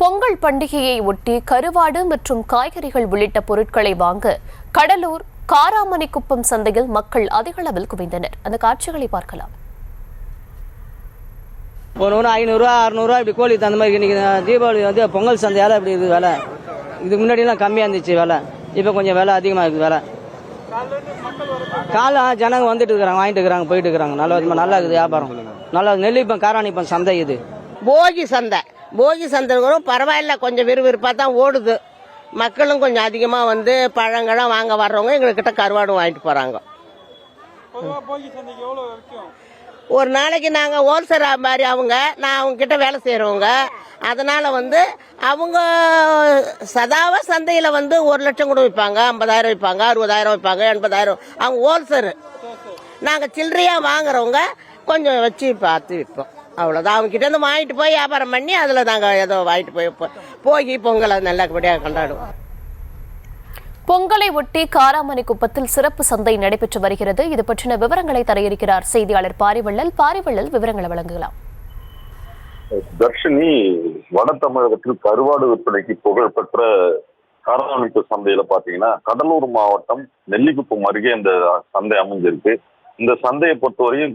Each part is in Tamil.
பொங்கல் பண்டிகையை ஒட்டி கருவாடு மற்றும் காய்கறிகள் உள்ளிட்ட பொருட்களை வாங்க கடலூர் காராமணிக்குப்பம் சந்தையில் மக்கள் அதிக அளவில் குவிந்தனர். அந்த காட்சிகளை பார்க்கலாம். ஒரு 500 600 இப்படி கோழி அந்த மாதிரி இன்னைக்கு தீபாவளி வந்து பொங்கல் சந்தையால இப்படி இருக்குது விலை. இதுக்கு முன்னாடிலாம் கம்மியாக இருந்துச்சு விலை, இப்போ கொஞ்சம் விலை அதிகமாக இருக்குது விலை. காலை ஜனங்க வந்துட்டு இருக்கிறாங்க, வாங்கிட்டு இருக்கிறாங்க, போயிட்டு இருக்கிறாங்க. நல்லா இருக்குது வியாபாரம், நல்லா. நெல்லிப்பம் காராணிப்பம் சந்தை இது. போகி சந்தை கூட பரவாயில்ல, கொஞ்சம் விறுவிறுப்பாக தான் ஓடுது. மக்களும் கொஞ்சம் அதிகமாக வந்து பழங்கள்லாம் வாங்க வர்றவங்க எங்ககிட்ட கருவாடும் வாங்கிட்டு போகிறாங்க. ஒரு நாளைக்கு நாங்கள் ஹோல்சேல் மாதிரி நான் அவங்க கிட்ட வேலை செய்கிறவங்க, அதனால் வந்து அவங்க சதாவ சந்தையில் வந்து 1 லட்சம் கூட விற்பாங்க, 50,000 விற்பாங்க, 60,000 விற்பாங்க, 80,000. அவங்க ஹோல்சேல். நாங்கள் சில்லறையாக வாங்குறவங்க கொஞ்சம் வச்சு பார்த்து விற்போம், அவ்வளோதான். அவங்க கிட்ட இருந்து வாங்கிட்டு போய் வியாபாரம் பண்ணி அதில் நாங்கள் ஏதோ வாங்கிட்டு போய் பொங்கலை நல்லபடியாக கொண்டாடுவோம். பொங்கலை ஒட்டி காராமணிக்குப்பத்தில் சிறப்பு சந்தை நடைபெற்று வருகிறது. இது பற்றின விவரங்களை தர இருக்கிறார் செய்தியாளர் பாரிவள்ளல். விவரங்களை வழங்கலாம். தர்ஷினி, வட தமிழகத்தில் கருவாடு விற்பனைக்கு புகழ்பெற்ற காராமணிக்கு சந்தையில பாத்தீங்கன்னா கடலூர் மாவட்டம் நெல்லிக்குப்பம் அருகே இந்த சந்தை அமைஞ்சிருக்கு. இந்த சந்தையை பொறுத்தவரையும்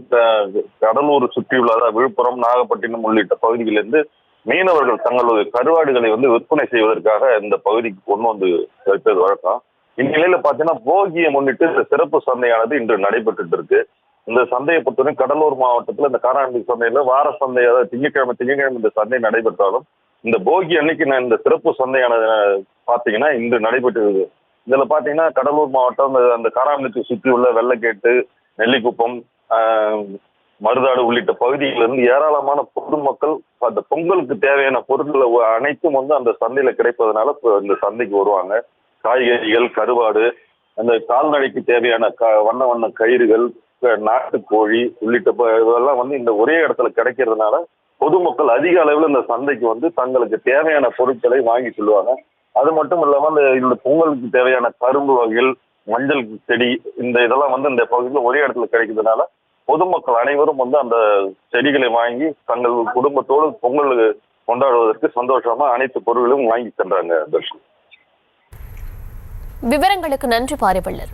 கடலூர் சுற்றியுள்ள விழுப்புரம், நாகப்பட்டினம் உள்ளிட்ட பகுதிகளிலிருந்து மீனவர்கள் தங்களுடைய கருவாடுகளை வந்து விற்பனை செய்வதற்காக இந்த பகுதிக்கு கொண்டு வந்து வைப்பது வழக்கம். இந்நிலையில பாத்தீங்கன்னா போகியை முன்னிட்டு இந்த சிறப்பு சந்தையானது இன்று நடைபெற்று இருக்கு. இந்த சந்தையை பொறுத்தவரை கடலூர் மாவட்டத்துல இந்த காராமணி சந்தையில வார சந்தை, அதாவது திங்கட்கிழமை இந்த சந்தை நடைபெற்றாலும் இந்த போகி அன்னைக்கு இந்த சிறப்பு சந்தையானது பாத்தீங்கன்னா இன்று நடைபெற்று இருக்கு. இதுல பாத்தீங்கன்னா கடலூர் மாவட்டம் அந்த காராமணிக்கு சுற்றியுள்ள வெள்ளக்கேட்டு, நெல்லிக்குப்பம், மருதாடு உள்ளிட்ட பகுதிகளிலிருந்து ஏராளமான பொதுமக்கள் அந்த பொங்கலுக்கு தேவையான பொருட்கள் அனைத்தும் வந்து அந்த சந்தையில கிடைப்பதனால இந்த சந்தைக்கு வருவாங்க. காய்கறிகள், கருவாடு, அந்த கால்நடைக்கு தேவையான வண்ண வண்ண கயிறுகள், நாட்டுக்கோழி உள்ளிட்ட இதெல்லாம் வந்து இந்த ஒரே இடத்துல கிடைக்கிறதுனால பொதுமக்கள் அதிக அளவில் இந்த சந்தைக்கு வந்து தங்களுக்கு தேவையான பொருட்களை வாங்கி செல்வாங்க. அது மட்டும் இல்லாம இந்த பொங்கலுக்கு தேவையான கரும்பு வகைகள், மஞ்சள் செடி, இதெல்லாம் வந்து இந்த பகுதியில் ஒரே இடத்துல கிடைக்கிறதுனால பொதுமக்கள் அனைவரும் வந்து அந்த செடிகளை வாங்கி தங்கள் குடும்பத்தோடு பொங்கல் கொண்டாடுவதற்கு சந்தோஷமா அனைத்து பொருட்களும் வாங்கி சென்றாங்க. தர்ஷன், விவரங்களுக்கு நன்றி பாரிவள்ளர்.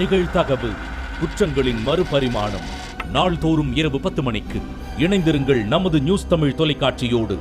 நிகழ்தகவு குற்றங்களின் மறுபரிமாணம் நாள்தோறும் இரவு 10 மணிக்கு இணைந்திருங்கள் நமது நியூஸ் தமிழ் தொலைக்காட்சியோடு.